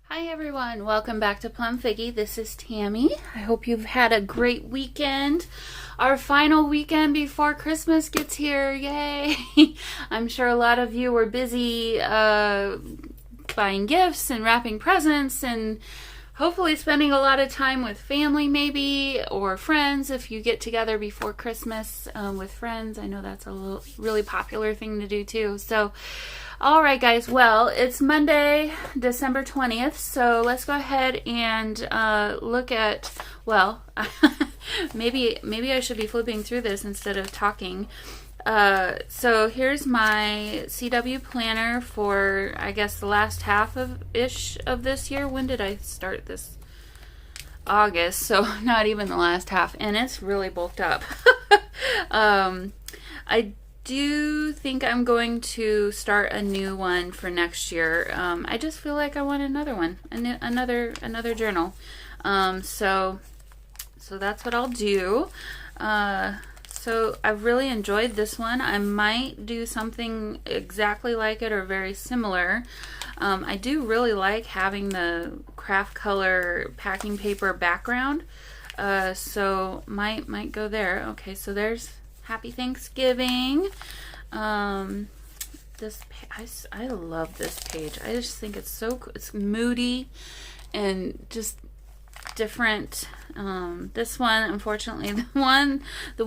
Hi everyone, welcome back to Plum Figgy. This is Tammy. I hope you've had a great weekend. Our final weekend before Christmas gets here, yay! I'm sure a lot of you were busy buying gifts and wrapping presents and hopefully spending a lot of time with family maybe, or friends if you get together before Christmas with friends. I know that's a really popular thing to do too. So, all right, guys. Well, it's Monday, December 20th, so let's go ahead and look at, well, maybe I should be flipping through this instead of talking. So here's my Cwplanner for, I guess, the last half of this year. When did I start this? August, so not even the last half, and it's really bulked up. I do think I'm going to start a new one for next year. I just feel like I want another one, another journal. So that's what I'll do. So I've really enjoyed this one. I might do something exactly like it or very similar. I do really like having the craft color packing paper background. So might go there. Okay, so there's Happy Thanksgiving. This I love this page. I just think it's so cool. It's moody and just different. This one, unfortunately, the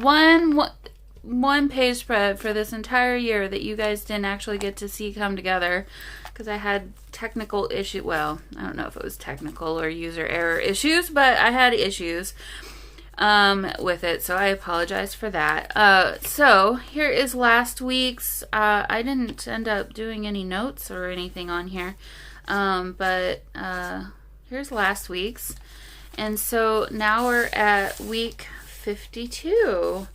one page spread for this entire year that you guys didn't actually get to see come together because I had technical issue. Well, I don't know if it was technical or user error issues, but I had issues with it, so I apologize for that. So here is last week's. I didn't end up doing any notes or anything on here, but here's last week's. And so now we're at week 52.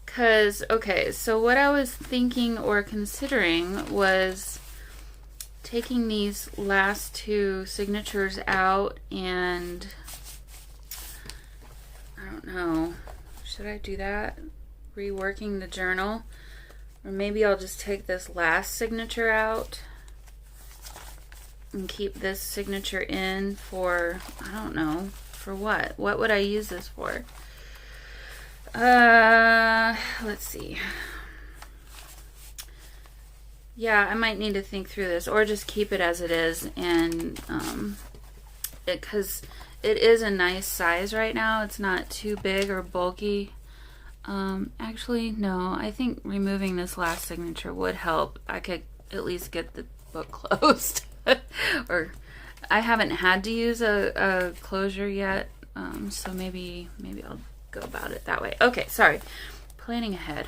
Because, okay, so what I was thinking or considering was taking these last two signatures out and, I don't know, should I do that? Reworking the journal? Or maybe I'll just take this last signature out and keep this signature in for, I don't know, for what? What would I use this for? Let's see. Yeah, I might need to think through this, or just keep it as it is, and because it is a nice size right now. It's not too big or bulky. Actually, no, I think removing this last signature would help. I could at least get the book closed. Or I haven't had to use a closure yet, so maybe I'll go about it that way. Okay, sorry, planning ahead.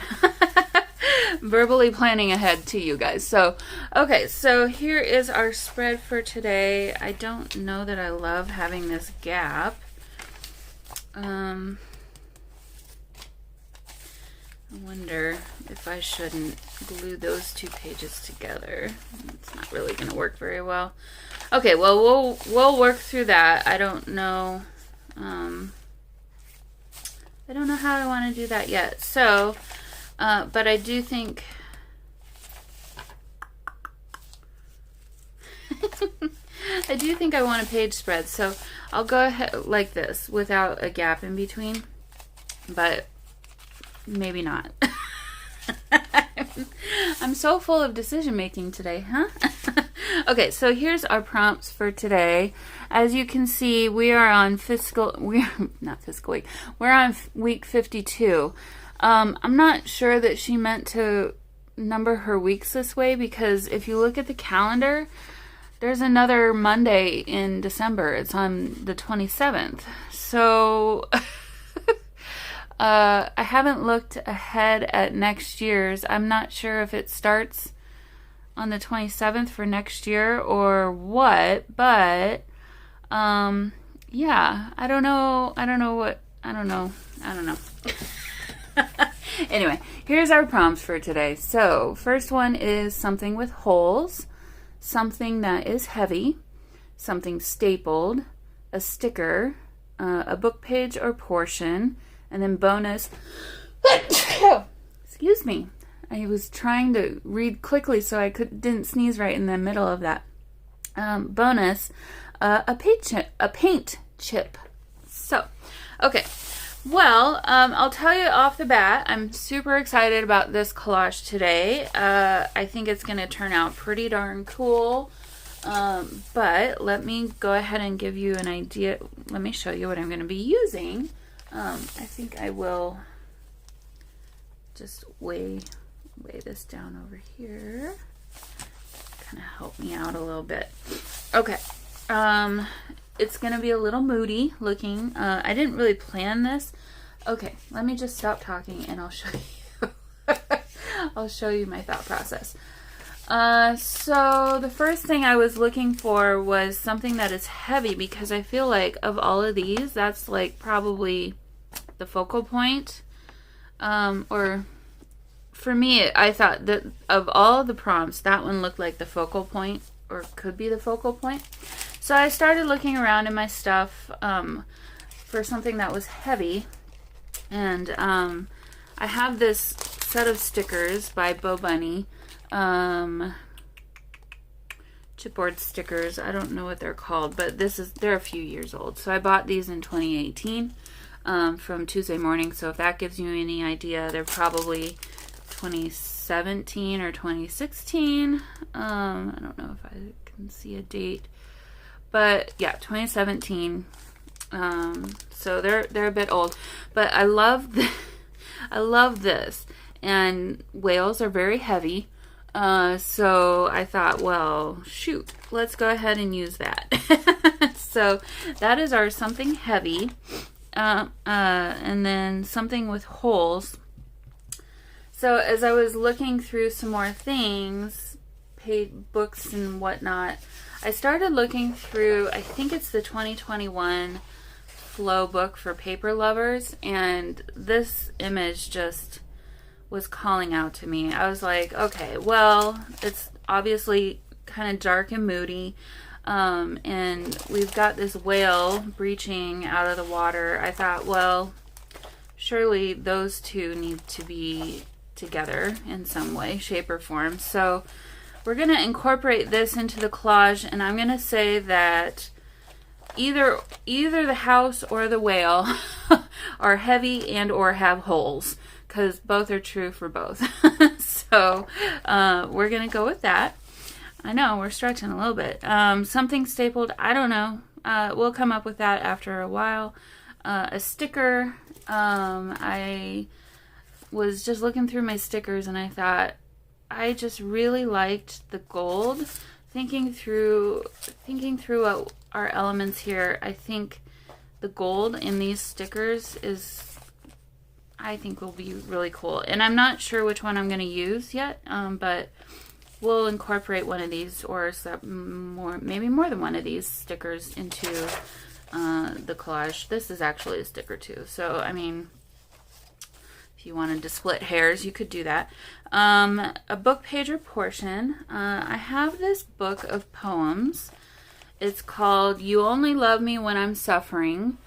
Verbally planning ahead to you guys. So okay, so here is our spread for today. I don't know that I love having this gap. I wonder if I shouldn't glue those two pages together. It's not really going to work very well. Okay, well, we'll work through that. I don't know. I don't know how I want to do that yet. So, but I do think I want a page spread. So I'll go ahead like this without a gap in between, but maybe not. I'm so full of decision making today, huh? Okay, so here's our prompts for today. As you can see, we're on week 52. I'm not sure that she meant to number her weeks this way, because if you look at the calendar, there's another Monday in December. It's on the 27th. So I haven't looked ahead at next year's. I'm not sure if it starts on the 27th for next year or what, but yeah, I don't know. Anyway, here's our prompts for today. So first one is something with holes, something that is heavy, something stapled, a sticker, a book page or portion, and then bonus, excuse me, I was trying to read quickly so I didn't sneeze right in the middle of that. Bonus, a paint chip. So, okay. Well, I'll tell you off the bat, I'm super excited about this collage today. I think it's going to turn out pretty darn cool. But let me go ahead and give you an idea. Let me show you what I'm going to be using. I think I will just weigh this down over here. Kind of help me out a little bit. Okay. It's going to be a little moody looking. I didn't really plan this. Okay, let me just stop talking and I'll show you. I'll show you my thought process. So the first thing I was looking for was something that is heavy, because I feel like of all of these, that's like probably the focal point. Or for me, I thought that of all the prompts, that one looked like the focal point, or could be the focal point. So I started looking around in my stuff for something that was heavy, and I have this set of stickers by Bo Bunny, chipboard stickers. I don't know what they're called, but they're a few years old. So I bought these in 2018 from Tuesday Morning. So if that gives you any idea, they're probably 2017 or 2016. I don't know if I can see a date. But yeah, 2017. So they're a bit old, but I love I love this. And whales are very heavy, so I thought, well, shoot, let's go ahead and use that. So that is our something heavy, and then something with holes. So as I was looking through some more things, paid books and whatnot, I started looking through, I think it's the 2021 Flow book for paper lovers, and this image just was calling out to me. I was like, okay, well, it's obviously kind of dark and moody, and we've got this whale breaching out of the water. I thought, well, surely those two need to be together in some way, shape, or form. So we're going to incorporate this into the collage, and I'm going to say that either the house or the whale are heavy and or have holes, because both are true for both. So we're going to go with that. I know, we're stretching a little bit. Something stapled, I don't know. We'll come up with that after a while. A sticker. I was just looking through my stickers and I thought, I just really liked the gold. Thinking through what our elements here, I think the gold in these stickers I think will be really cool. And I'm not sure which one I'm going to use yet, but we'll incorporate one of these, or maybe more than one of these stickers into the collage. This is actually a sticker too, so I mean, if you wanted to split hairs, you could do that. A book page or portion. I have this book of poems. It's called You Only Love Me When I'm Suffering,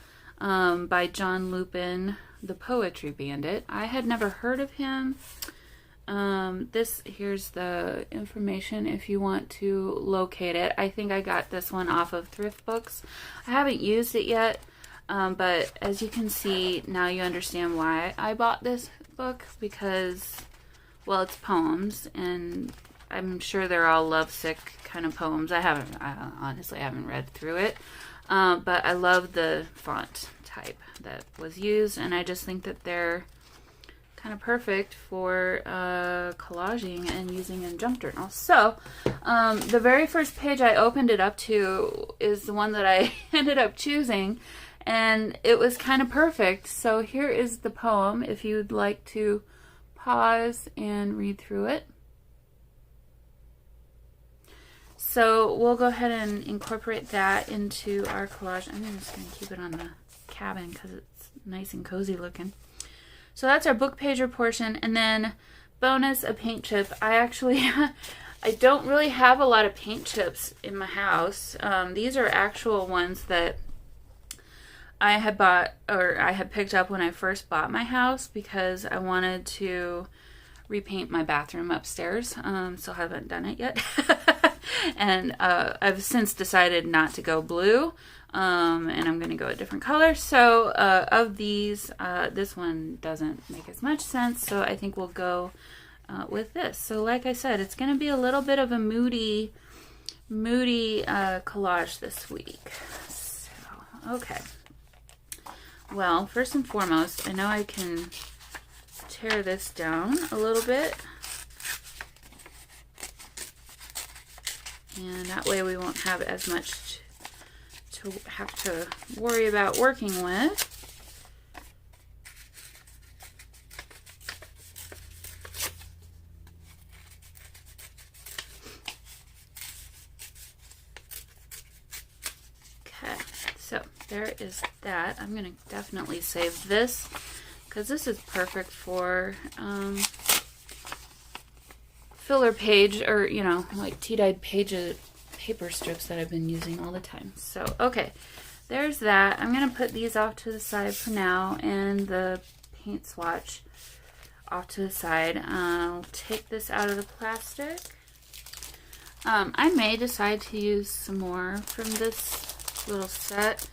by John Lupin, the Poetry Bandit. I had never heard of him. Here's the information if you want to locate it. I think I got this one off of Thrift Books. I haven't used it yet. But as you can see, now you understand why I bought this book, because, well, it's poems, and I'm sure they're all lovesick kind of poems. I honestly haven't read through it, but I love the font type that was used, and I just think that they're kind of perfect for collaging and using in junk journals. So the very first page I opened it up to is the one that I ended up choosing, and it was kind of perfect. So here is the poem if you'd like to pause and read through it. So we'll go ahead and incorporate that into our collage. I'm just going to keep it on the cabin because it's nice and cozy looking. So that's our book pager portion, and then bonus, a paint chip. I don't really have a lot of paint chips in my house. These are actual ones that I had bought, or I had picked up when I first bought my house, because I wanted to repaint my bathroom upstairs. Still haven't done it yet. And I've since decided not to go blue. And I'm going to go a different color. So of these, this one doesn't make as much sense. So I think we'll go with this. So like I said, it's going to be a little bit of a moody collage this week. So, okay. Well, first and foremost, I know I can tear this down a little bit. And that way we won't have as much to have to worry about working with. Okay, so there is that. I'm going to definitely save this because this is perfect for filler page, or you know, like tea-dyed pages, paper strips that I've been using all the time. So okay, there's that. I'm gonna put these off to the side for now, and the paint swatch off to the side. I'll take this out of the plastic. I may decide to use some more from this little set.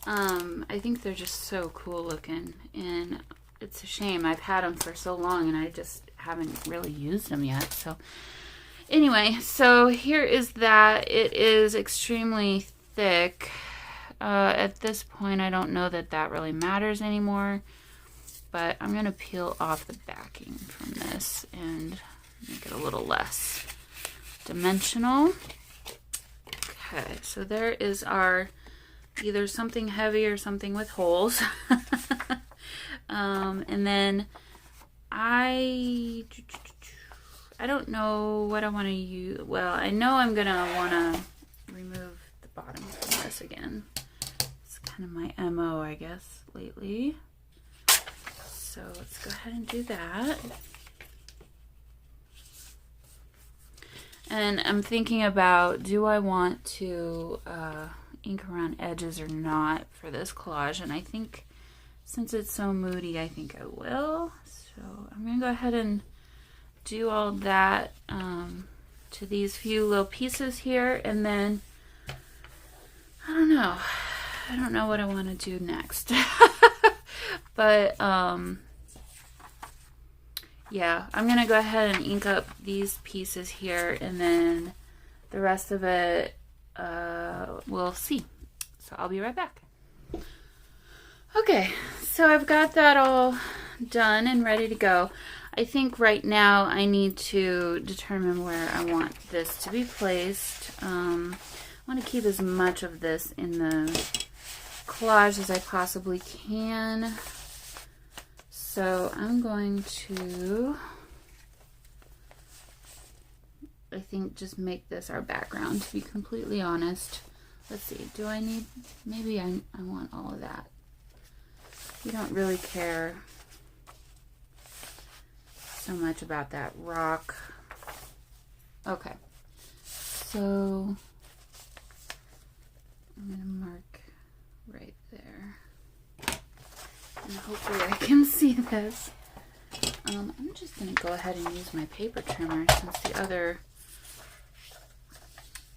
I think they're just so cool looking, and it's a shame. I've had them for so long and I just haven't really used them yet. So anyway, so here is that. It is extremely thick. At this point, I don't know that that really matters anymore, but I'm going to peel off the backing from this and make it a little less dimensional. Okay, so there is our either something heavy or something with holes. And then I don't know what I want to use. Well, I know I'm going to want to remove the bottom from this again. It's kind of my MO, I guess, lately. So let's go ahead and do that. And I'm thinking about, do I want to ink around edges or not for this collage? And I think since it's so moody, I think I will. So I'm going to go ahead and do all that to these few little pieces here. And then, I don't know what I want to do next. But, yeah, I'm going to go ahead and ink up these pieces here, and then the rest of it, we'll see. So I'll be right back. Okay, so I've got that all done and ready to go. I think right now I need to determine where I want this to be placed. I want to keep as much of this in the collage as I possibly can. So I'm going to, I think, just make this our background, to be completely honest. Let's see, do I need, maybe I want all of that. We don't really care so much about that rock. Okay, so I'm going to mark right there. And hopefully I can see this. I'm just going to go ahead and use my paper trimmer since the other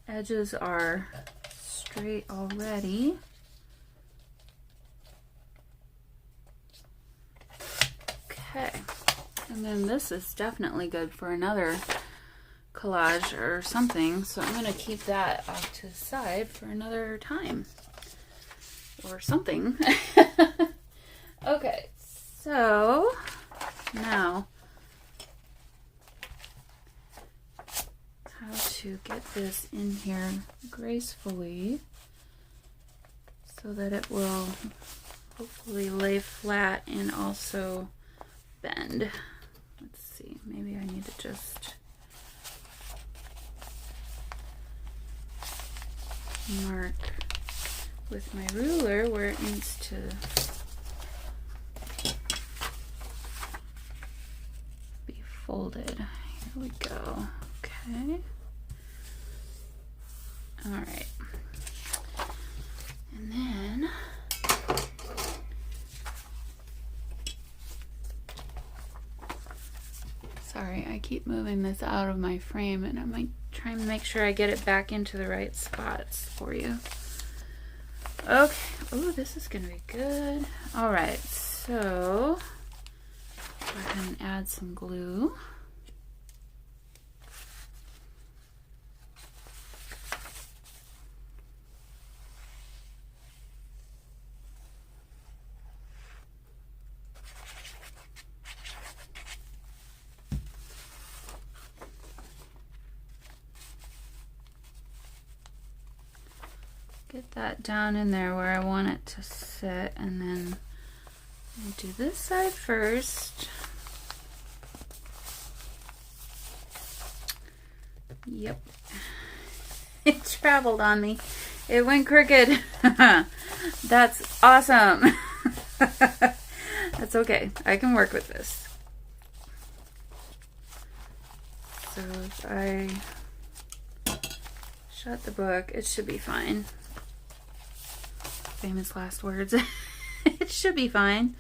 edges are straight already. Okay. And then this is definitely good for another collage or something. So I'm going to keep that off to the side for another time. Or something. Okay, so now how to get this in here gracefully so that it will hopefully lay flat and also bend. Let's see, maybe I need to just mark with my ruler where it needs to be folded. Here we go. Okay. All right. And then Sorry, I keep moving this out of my frame, and I'm like trying to make sure I get it back into the right spots for you. Okay. Oh, this is gonna be good. All right, so go ahead and add some glue. Get that down in there where I want it to sit, and then I'll do this side first. Yep. It traveled on me. It went crooked. That's awesome. That's okay. I can work with this. So if I shut the book, it should be fine. Famous last words. It should be fine.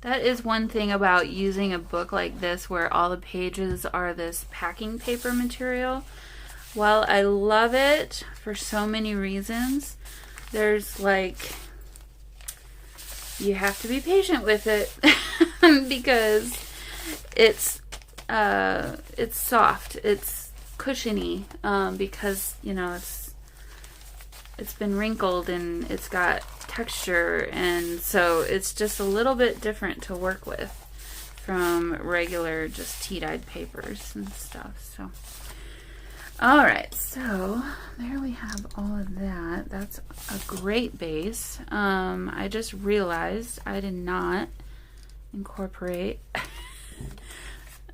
That is one thing about using a book like this where all the pages are this packing paper material. While I love it for so many reasons, there's like, you have to be patient with it because it's soft, it's cushiony, because you know it's been wrinkled and it's got texture, and so it's just a little bit different to work with from regular just tea-dyed papers and stuff. So all right, so there we have all of that. That's a great base. I just realized I did not incorporate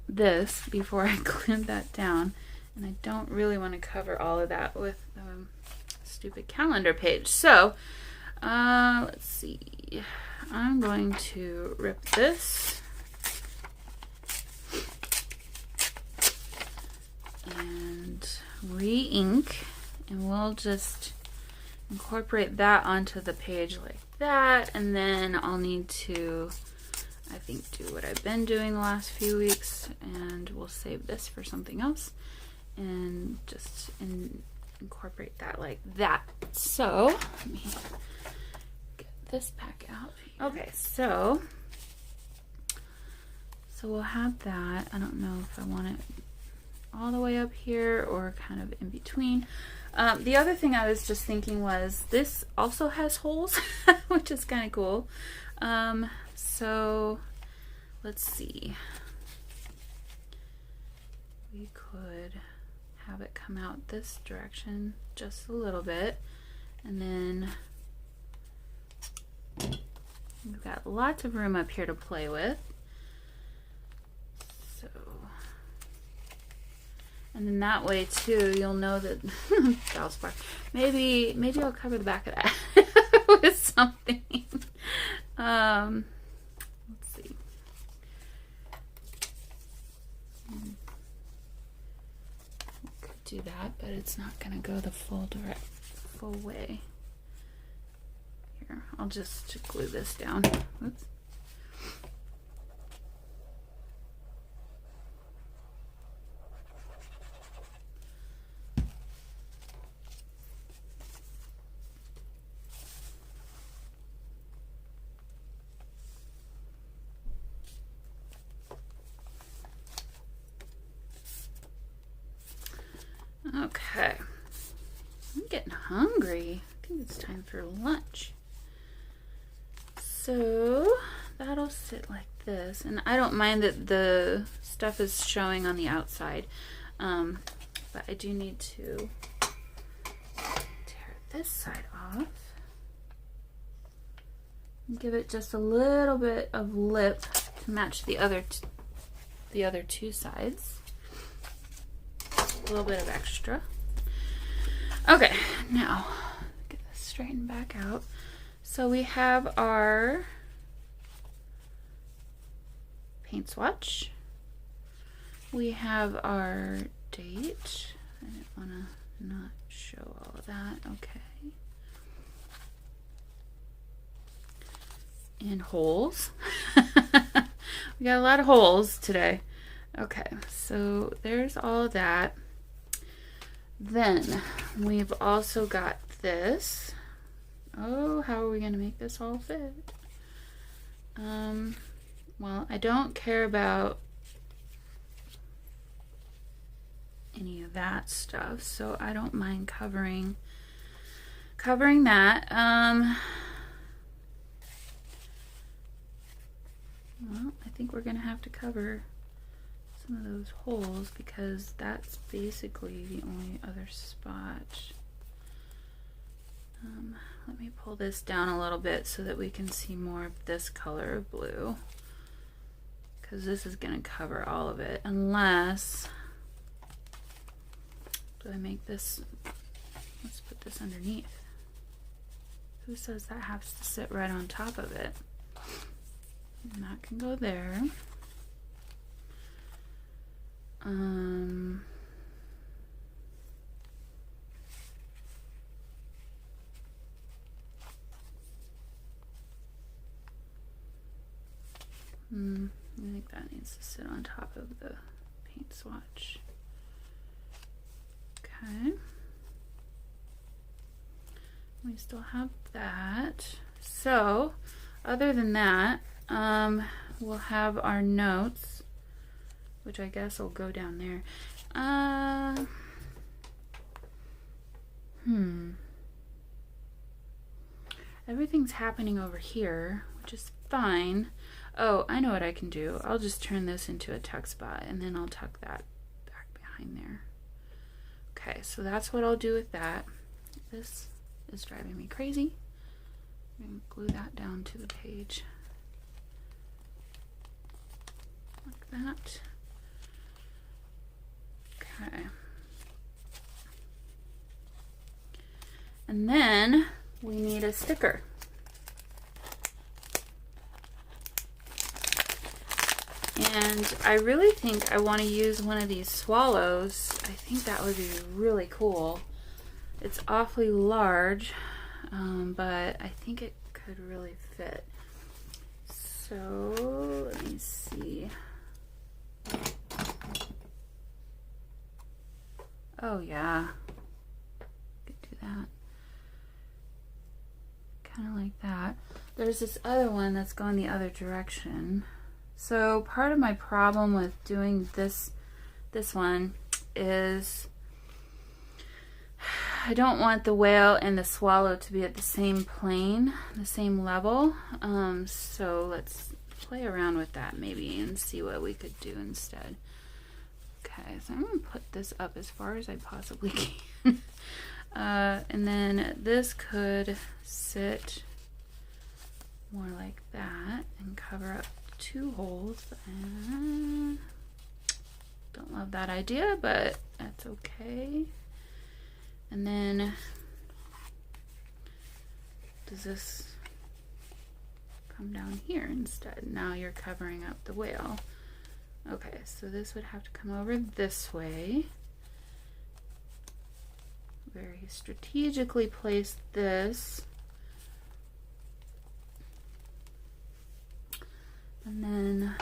this before I glued that down, and I don't really want to cover all of that with stupid calendar page. So let's see, I'm going to rip this and re-ink, and we'll just incorporate that onto the page like that, and then I'll need to, I think, do what I've been doing the last few weeks, and we'll save this for something else and just incorporate that like that. So let me get this back out. Okay, so we'll have that. I don't know if I want it all the way up here or kind of in between. The other thing I was just thinking was this also has holes, which is kind of cool. So let's see. We could have it come out this direction just a little bit, and then we've got lots of room up here to play with. So, and then that way too, you'll know that Valspar. Maybe I'll cover the back of that with something. Let's see. Could do that, but it's not going to go the full way. Here, I'll just glue this down. Oops. Okay, I'm getting hungry. I think it's time for lunch. So that'll sit like this, and I don't mind that the stuff is showing on the outside, but I do need to tear this side off and give it just a little bit of lip to match the other two sides. A little bit of extra. Okay, now get this straightened back out. So we have our paint swatch. We have our date. I didn't want to not show all of that. Okay. and holes. We got a lot of holes today. Okay, so there's all of that. Then we've also got this. Oh, how are we going to make this all fit? Well, I don't care about any of that stuff, so I don't mind covering that. Well, I think we're gonna have to cover some of those holes because that's basically the only other spot. Let me pull this down a little bit so that we can see more of this color of blue, because this is gonna cover all of it, unless, do I make this, let's put this underneath. Who says that has to sit right on top of it? And that can go there. I think that needs to sit on top of the paint swatch. Okay. We still have that. So, other than that, we'll have our notes, which I guess will go down there. Everything's happening over here, which is fine. Oh, I know what I can do. I'll just turn this into a tuck spot, and then I'll tuck that back behind there. Okay, so that's what I'll do with that. This is driving me crazy. I'm going to glue that down to the page. Like that. Okay. And then we need a sticker. And I really think I want to use one of these swallows. I think that would be really cool. It's awfully large, but I think it could really fit. So let me see. Oh yeah, could do that. Kind of like that. There's this other one that's going the other direction. So part of my problem with doing this one is I don't want the whale and the swallow to be at the same plane, the same level. So let's play around with that maybe and see what we could do instead. Okay, so I'm going to put this up as far as I possibly can. And then this could sit more like that and cover up two holes. Don't love that idea, but that's okay. And then does this come down here instead? Now you're covering up the whale. Okay, so this would have to come over this way. Very strategically place this. And then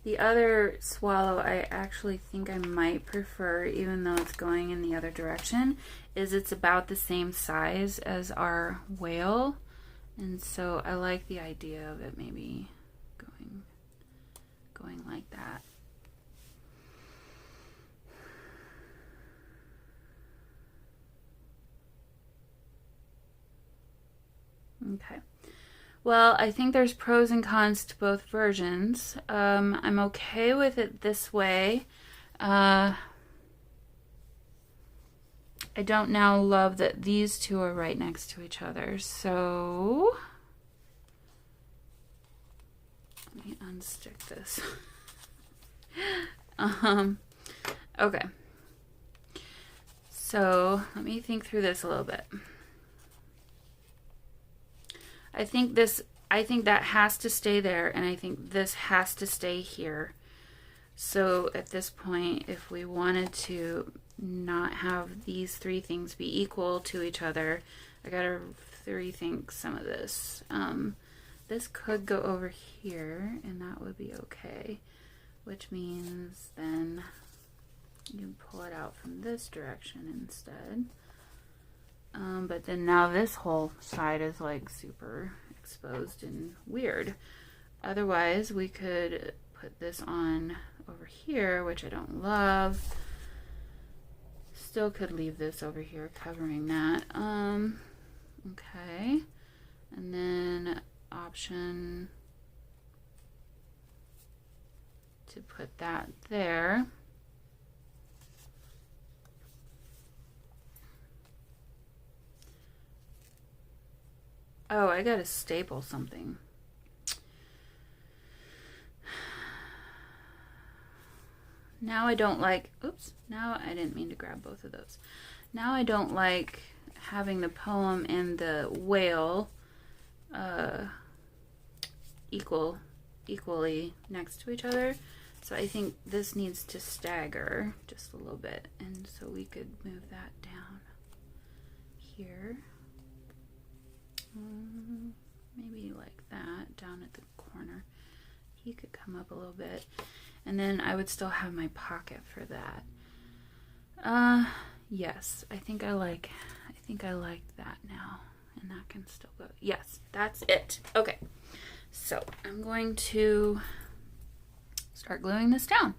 the other swallow I actually think I might prefer, even though it's going in the other direction, is it's about the same size as our whale. And so I like the idea of it maybe going like that. Okay. Well, I think there's pros and cons to both versions. I'm okay with it this way. I don't now love that these two are right next to each other, so let me unstick this. Okay. So let me think through this a little bit. I think that has to stay there, and I think this has to stay here. So at this point, if we wanted to not have these three things be equal to each other, I gotta to rethink some of this. This could go over here, and that would be okay, which means then you can pull it out from this direction instead. But then now this whole side is like super exposed and weird. Otherwise, we could put this on over here, which I don't love. Still could leave this over here covering that. Okay. And then option to put that there. Oh, I gotta staple something. Now I don't like, oops, now I didn't mean to grab both of those. Now I don't like having the poem and the whale equally next to each other. So I think this needs to stagger just a little bit. And so we could move that down here. Maybe like that, down at the corner. He could come up a little bit. And then I would still have my pocket for that. Yes, I think I like that now. And that can still go. Yes, that's it. Okay. So I'm going to start gluing this down.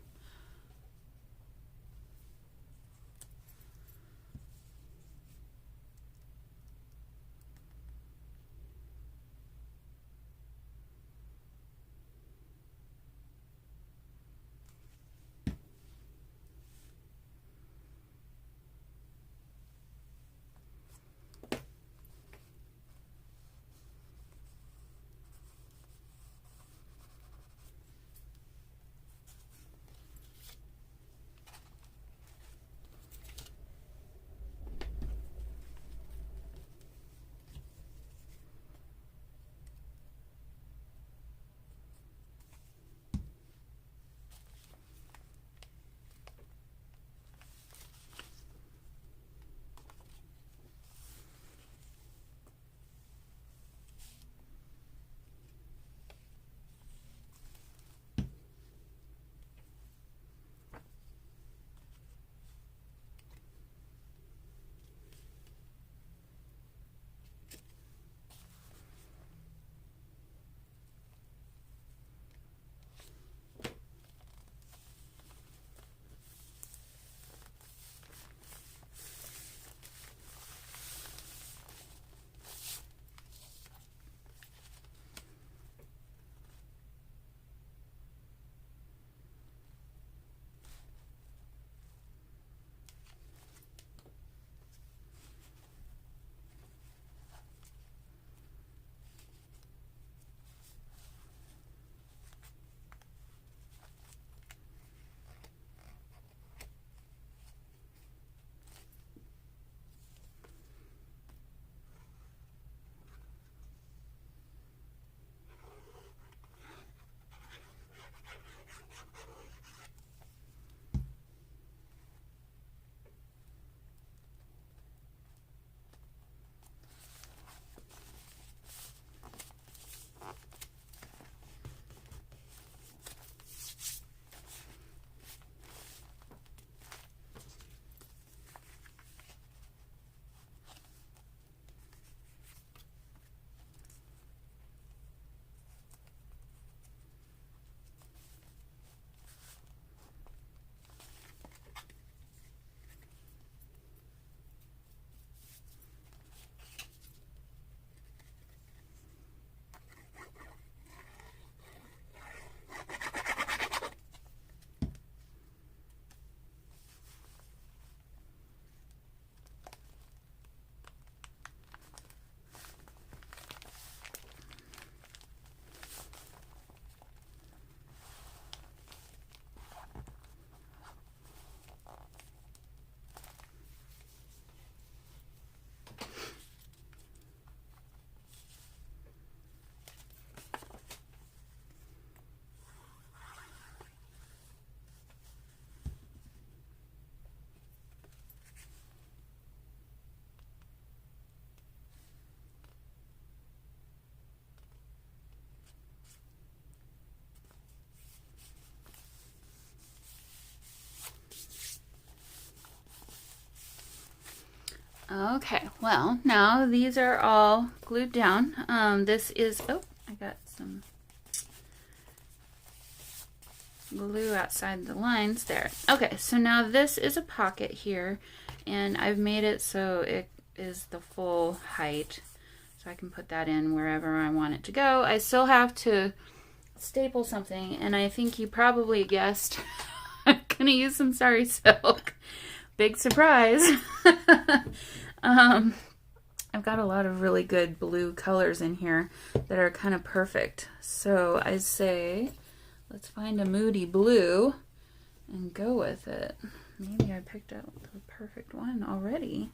Okay, well, now these are all glued down. This is, oh, I got some glue outside the lines there. Okay, so now this is a pocket here, and I've made it so it is the full height. So I can put that in wherever I want it to go. I still have to staple something, and I think you probably guessed I'm gonna use some sari silk. Big surprise. I've got a lot of really good blue colors in here that are kind of perfect. So I say, let's find a moody blue and go with it. Maybe I picked out the perfect one already.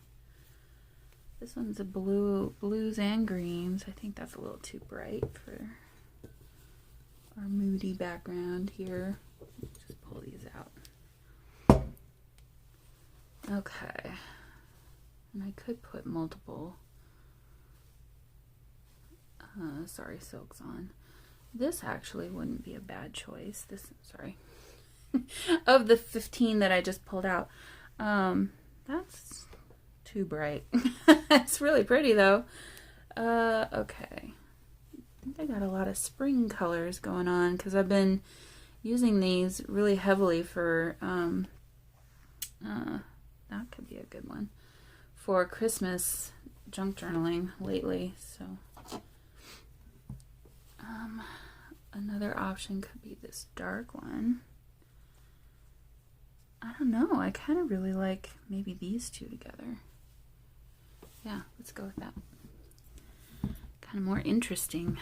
This one's a blues and greens. I think that's a little too bright for our moody background here. Just pull these out. Okay. And I could put multiple sari silks on. This actually wouldn't be a bad choice. This, sorry. Of the 15 that I just pulled out. That's too bright. It's really pretty though. Okay. I think I got a lot of spring colors going on because I've been using these really heavily for, that could be a good one, for Christmas junk journaling lately. So, another option could be this dark one. I don't know. I kind of really like maybe these two together. Yeah, let's go with that. Kind of more interesting.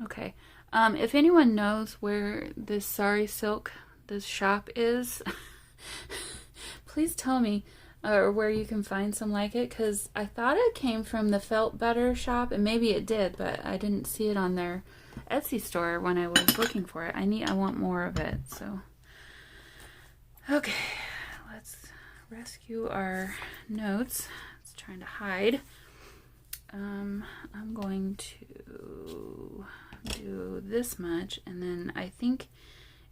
Okay. If anyone knows where this sari silk, this shop is, please tell me, or where you can find some like it, because I thought it came from the Felt Better shop, and maybe it did, but I didn't see it on their Etsy store when I was looking for it. I want more of it. So, okay, let's rescue our notes. It's trying to hide. I'm going to do this much, and then I think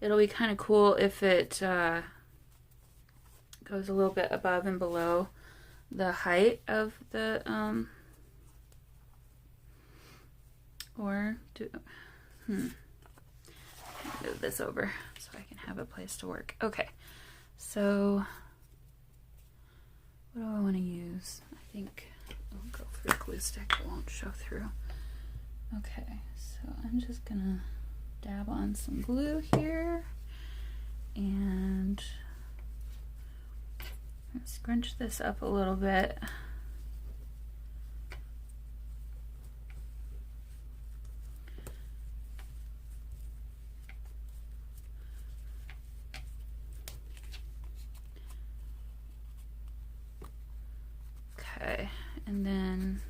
it'll be kind of cool if it goes a little bit above and below the height of the or do move this over so I can have a place to work. Okay, so what do I want to use? I think I'll go for a glue stick. It won't show through. Okay, so I'm just gonna dab on some glue here and scrunch this up a little bit. Okay, and then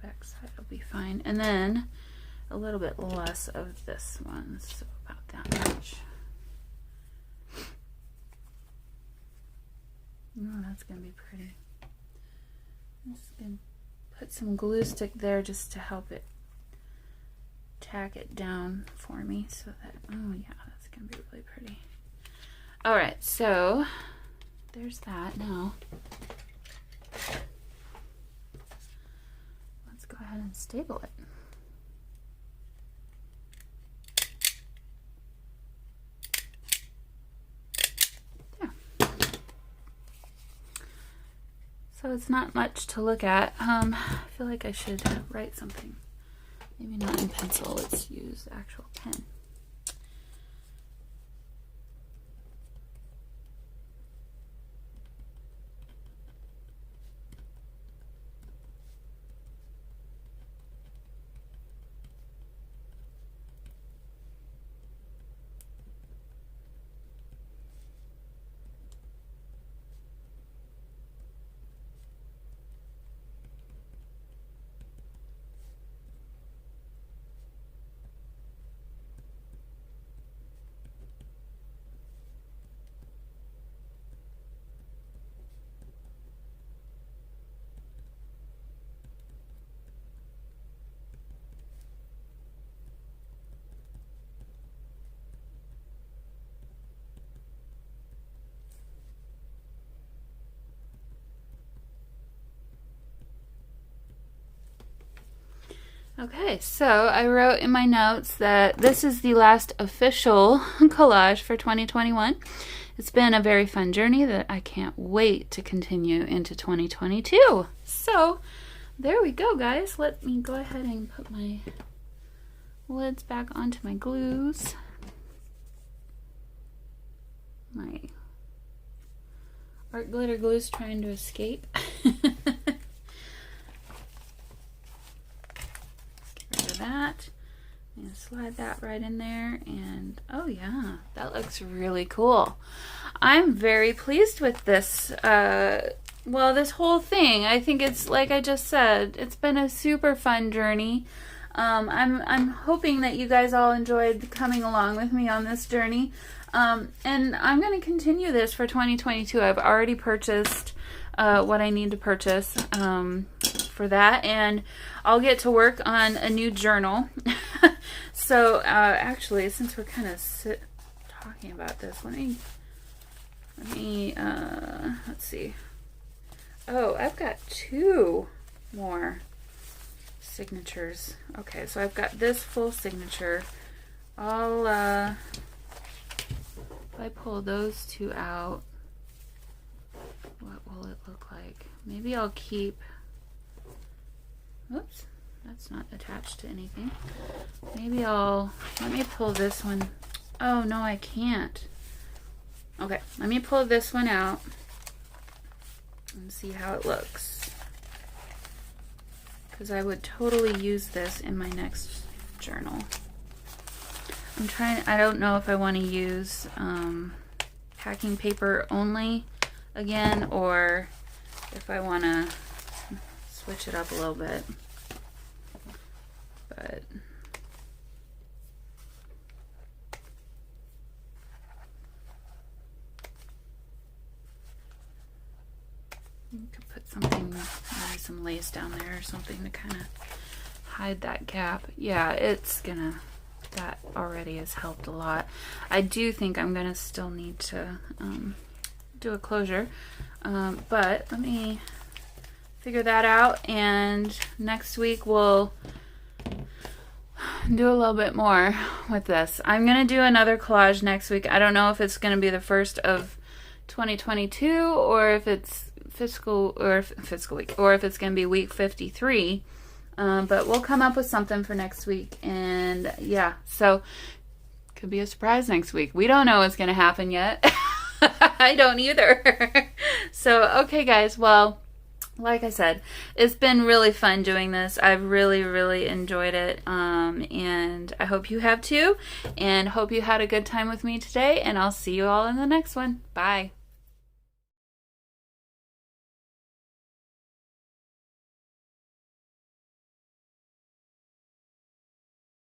back side will be fine. And then a little bit less of this one, so about that much. Oh, that's gonna be pretty. I'm just gonna put some glue stick there just to help it tack it down for me so that, oh yeah, that's gonna be really pretty. All right, so there's that. Now let's go ahead and staple it. So it's not much to look at. I feel like I should write something. Maybe not in pencil, let's use actual pen. Okay, so I wrote in my notes that this is the last official collage for 2021. It's been a very fun journey that I can't wait to continue into 2022. So there we go, guys. Let me go ahead and put my lids back onto my glues. My art glitter glue's trying to escape. That. I'm gonna slide that right in there, and oh yeah, that looks really cool. I'm very pleased with this. Well, this whole thing. I think it's, like I just said, it's been a super fun journey. I'm hoping that you guys all enjoyed coming along with me on this journey. And I'm going to continue this for 2022. I've already purchased what I need to purchase for that, and I'll get to work on a new journal. So actually, since we're kind of talking about this, let me let's see. Oh, I've got 2 more signatures. Okay, so I've got this full signature. I'll if I pull those 2 out, what will it look like? Maybe I'll keep, whoops, that's not attached to anything. Maybe let me pull this one. Oh no, I can't. Okay, let me pull this one out and see how it looks, because I would totally use this in my next journal. I don't know if I want to use packing paper only again, or if I want to switch it up a little bit. But you could put something, maybe some lace down there or something to kind of hide that gap. Yeah, that already has helped a lot. I do think I'm gonna still need to do a closure, but let me figure that out, and next week we'll do a little bit more with this. I'm gonna do another collage next week. I don't know if it's gonna be the first of 2022 or if it's fiscal week, or if it's gonna be week 53. But we'll come up with something for next week, and yeah, so could be a surprise next week. We don't know what's gonna happen yet. I don't either. So okay, guys, well, like I said, it's been really fun doing this. I've really enjoyed it, and I hope you have too, and hope you had a good time with me today, and I'll see you all in the next one. Bye.